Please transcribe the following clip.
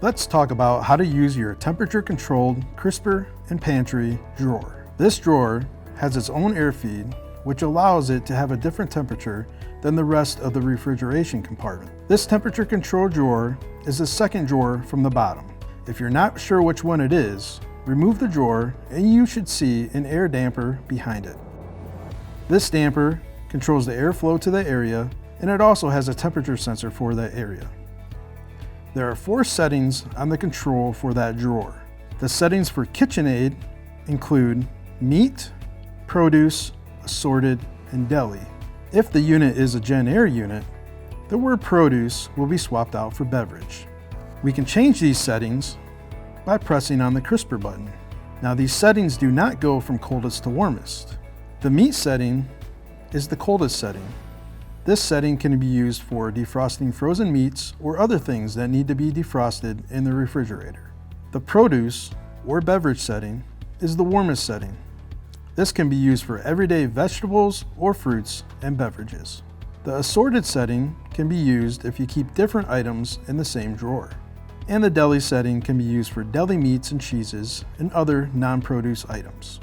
Let's talk about how to use your temperature-controlled crisper and pantry drawer. This drawer has its own air feed, which allows it to have a different temperature than the rest of the refrigeration compartment. This temperature control drawer is the second drawer from the bottom. If you're not sure which one it is, remove the drawer and you should see an air damper behind it. This damper controls the airflow to the area, and it also has a temperature sensor for that area. There are 4 settings on the control for that drawer. The settings for KitchenAid include meat, produce, assorted, and deli. If the unit is a JennAir unit, the word produce will be swapped out for beverage. We can change these settings by pressing on the crisper button. Now these settings do not go from coldest to warmest. The meat setting is the coldest setting. This setting can be used for defrosting frozen meats or other things that need to be defrosted in the refrigerator. The produce or beverage setting is the warmest setting. This can be used for everyday vegetables or fruits and beverages. The assorted setting can be used if you keep different items in the same drawer. And the deli setting can be used for deli meats and cheeses and other non-produce items.